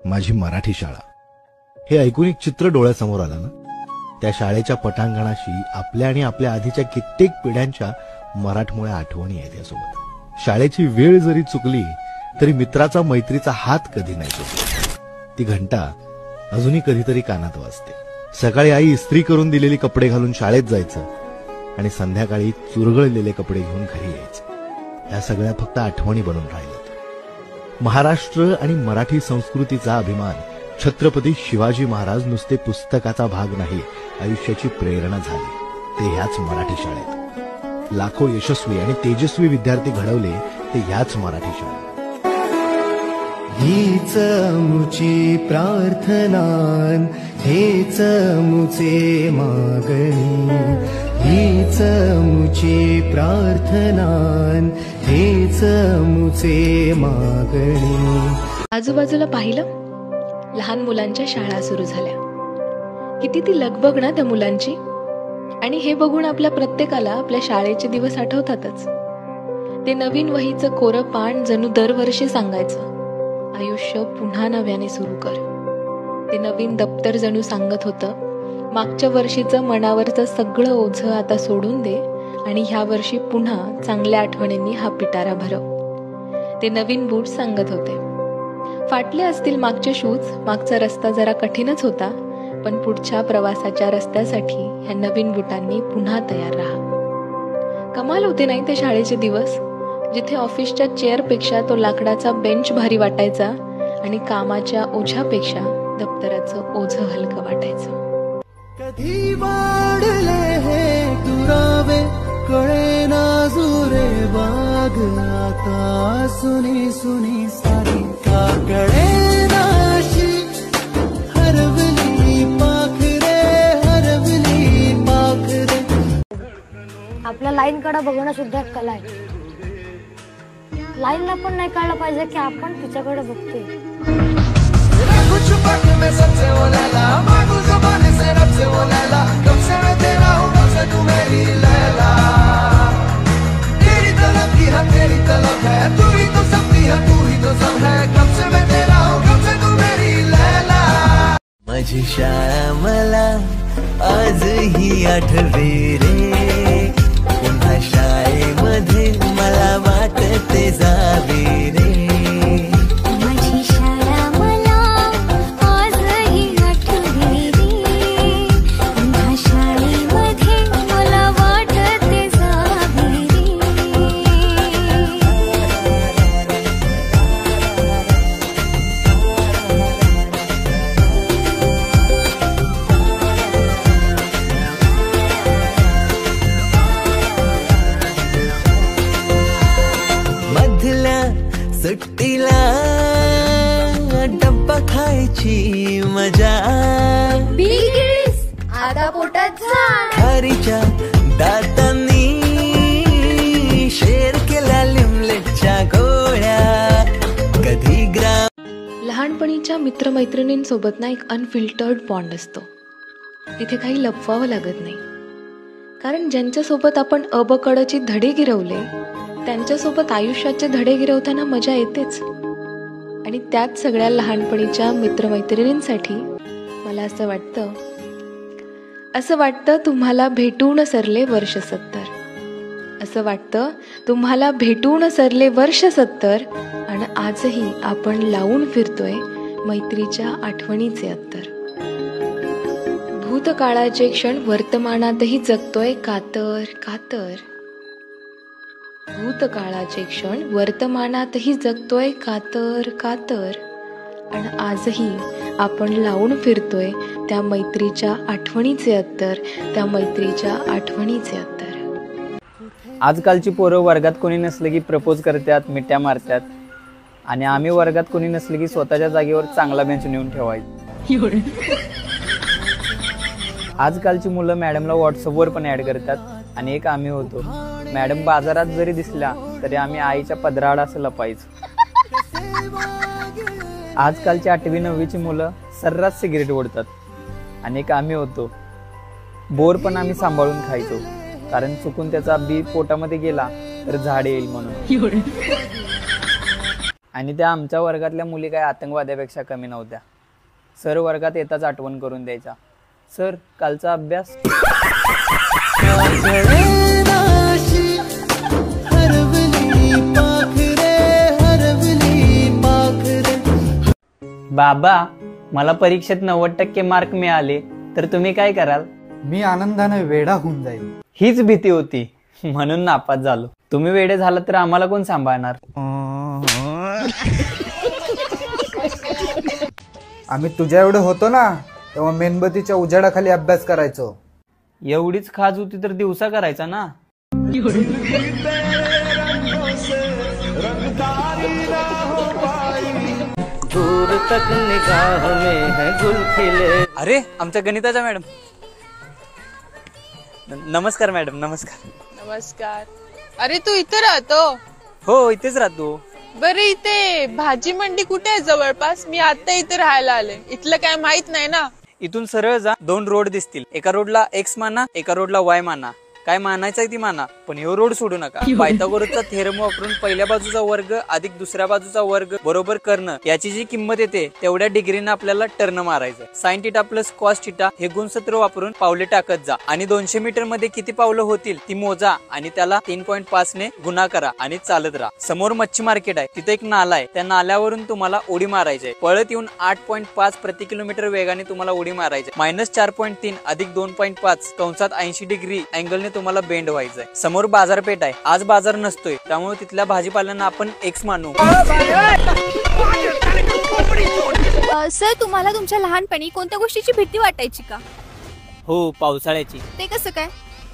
माझी मराठी शाळा हे ऐकून एक चित्र डोळ्यासमोर आलं ना. त्या शाळेच्या पटांगणाशी आपल्या आणि आपल्या आधीच्या कित्येक पिढ्यांच्या मराठमोळ्या आठवणी आहेत यासोबत. शाळेची वेळ जरी चुकली तरी मित्राचा मैत्रीचा हात कधी नाही चुकला. ती घंटा अजूनही कधीतरी कानात वाजते. सकाळी आई इस्त्री करून दिलेली कपडे घालून शाळेत जायचं आणि संध्याकाळी चुरगळलेले कपडे घेऊन घरी यायचं. या सगळ्या फक्त आठवणी बनून राहिल्यात. महाराष्ट्र आणि मराठी संस्कृतीचा अभिमान छत्रपती शिवाजी महाराज नुसते पुस्तकाचा भाग नाही, आयुष्याची प्रेरणा झाली ते ह्याच मराठी शाळेत. लाखो यशस्वी आणि तेजस्वी विद्यार्थी घडवले ते ह्याच मराठी शाळेत. हीच मुची प्रार्थना, हेच मुचे मागणी, हीच मुची प्रार्थना, हेच मुचे मागणी. आजूबाजूला पाहिलं, लहान मुलांच्या शाळा सुरू झाल्या. किती ती लगबग ना त्या मुलांची. आणि हे बघून आपल्या प्रत्येकाला आपल्या शाळेचे दिवस आठवतातच. ते नवीन वहीचं कोरं पान जणू दरवर्षी सांगायचं, आयुष्य पुन्हा नव्याने सुरू कर. ते नवीन दप्तर जणू सांगत होतं, मागच्या वर्षीचं मनावरचं सगळं ओझं आता सोडून दे आणि ह्या वर्षी पुन्हा चांगल्या आठवणींनी हा पिटारा भरव. ते नवीन बूट सांगत होते, फाटले असतील मागचे शूज, मागचा रस्ता जरा कठीणच होता, पण पुढच्या प्रवासाच्या रस्त्यासाठी ह्या नवीन बुटांनी पुन्हा तयार राहा. कमाल होते नाही ते शाळेचे दिवस, जिथे ऑफिसच्या चेअरपेक्षा तो लाकडाचा बेंच भारी वाटायचा आणि कामाच्या ओझ्यापेक्षा दप्तराचं ओझं हलकं वाटायचं. कधी वाढले हे दुरावे, कळे ना जुरे बाग, आता सुनी सुनी सारी काकडे नाशी, हरवली पाखरे, हरवली पाखरे. आपल्या लाईन कडे बघणं सुद्धा एक कला आहे. लाईनला पण नाही कळलं पाहिजे की आपण तिच्याकडे बघतोय. माझी शाळा मला आजही आठवे रे, पुन्हा शाळेमध्ये मला वाटते जावे रे. माझी शाळा मला आजही आठवते रे, पुन्हा शाळेमध्ये मला वाटते जावे रे. सुट्टीला डब्बा खायची मजा, आता पोटात जा. खारीच्या दातांनी शेर केला लिमलेटच्या गोळ्या. कधी लहानपणीच्या मित्रमैत्रिणींसोबत ना एक अनफिल्टर्ड बॉन्ड असतो. तिथे काही लपवावं लागत नाही, कारण ज्यांच्यासोबत आपण अबकडची धडे गिरवले त्यांच्यासोबत आयुष्याचे धडे गिरवताना मजा येतेच. आणि त्याच सगळ्या लहानपणीच्या मित्रमैत्रिणींसाठी मला असं वाटतं तुम्हाला भेटून सरले वर्ष 70. असं वाटतं तुम्हाला भेटून सरले वर्ष 70 आणि आजही आपण लावून फिरतोय मैत्रीच्या आठवणीचे अत्तर. भूतकाळाचे क्षण वर्तमानातही जगतोय कातर कातर. भूतकाळाचे क्षण वर्तमानातही जगतोय कातर कातर आणि आजही आपण लावून फिरतोय त्या मैत्रीच्या आठवणीचे अत्तर, त्या मैत्रीच्या आठवणीचे अत्तर. आजकालची पोरं वर्गात कोणी नसले की प्रपोज करतात, मिठ्या मारतात आणि आम्ही वर्गात कोणी नसले की स्वतःच्या जागेवर चांगला बेंच नेऊन ठेवायचं. आजकालची मुलं मॅडमला व्हॉट्सअपवर पण ऍड करतात आणि एक आम्ही होतो, मॅडम बाजारात जरी दिसल्या तरी आम्ही आईच्या पदराआड असं लपायचो. आजकालची 8वी 9वीची मुलं सर्रास सिगरेट ओढतात आणि एक आम्ही होतो, बोर पण आम्ही सांभाळून खायचो, कारण चुकून त्याचा बी पोटामध्ये गेला तर झाड येईल म्हणून. आणि त्या आमच्या वर्गातल्या मुली काय आतंकवाद्यापेक्षा कमी नव्हत्या. सर वर्गात येताच आठवण करून द्यायचा, सर कालचा अभ्यास. बाबा मला परीक्षेत 90% मार्क मिळाले तर तुम्ही काय कराल? मी आनंदाने वेडा होऊन जाईल. हीच भीती होती म्हणून नापास झालो. तुम्ही वेडे झालात तर आम्हाला कोण सांभाळणार? आम्ही तुझ्या एवढे होतो ना तेव्हा मेणबत्तीच्या उजाडाखाली अभ्यास करायचो. एवढीच खाज होती तर दिवसा करायचा ना. दूर तक निगाह में है गुल खिले. अरे आमच्या गणिताच्या मॅडम. नमस्कार मॅडम. नमस्कार. नमस्कार. अरे तू इथे राहतो? हो इथेच राहतो. बरं इथे भाजी मंडी कुठे आहे जवळपास? मी आता इथे राहायला आले. इथलं काय माहित नाही ना. इथून सरळ जा, 2 रोड दिसतील. एका रोडला एक्स माना, एका रोडला वाय माना. काय मानायचं आहे ती माना, पण ह्यो रोड सोडू नका. पायथागोरसचा थेरम वापरून पहिल्या बाजूचा वर्ग अधिक दुसऱ्या बाजूचा वर्ग बरोबर कर्ण याची जी किंमत येते तेवढ्या डिग्रीनं आपल्याला टर्न मारायचं. Sine theta plus cos theta हे गुणसूत्र वापरून पावले टाकत जा आणि 200 मीटर मध्ये किती पावलं होतील ती मोजा आणि त्याला 3.5 ने गुणा करा आणि चालत राहा. समोर मच्छी मार्केट आहे, तिथे एक नाला आहे. त्या नाल्यावरून तुम्हाला उडी मारायची. पळत येऊन 8.5 प्रति किलोमीटर वेगाने तुम्हाला उडी मारायची. -4.3 अधिक 2.5 कंसात 80 डिग्री अँगलने तुम्हाला बेंड व्हायचंय. समोर बाजारपेठ आहे. आज बाजार नसतोय त्यामुळे तिथल्या भाजीपाल्यांना आपण एक्स मानू. सर तुम्हाला तुमच्या लहानपणी कोणत्या गोष्टीची भीती वाटायची का? हो पावसाळ्याची. ते कसं काय?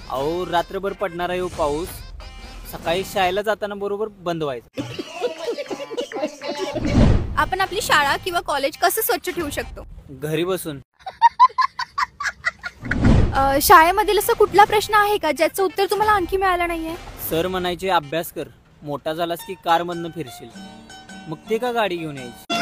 अहो रात्रभर पडणारा येऊ पाऊस सकाळी शाळेला जाताना बरोबर बंद व्हायचं. आपण आपली शाळा किंवा कॉलेज कसं स्वच्छ ठेवू शकतो? घरी बसून. शाळेमधील असा कुठला प्रश्न आहे का ज्याचं उत्तर तुम्हाला आणखी मिळालं नाहीये? सर म्हणायचे अभ्यास कर, मोठा झालास की कार मधनं फिरशील. मग ते का गाडी घेऊन यायची?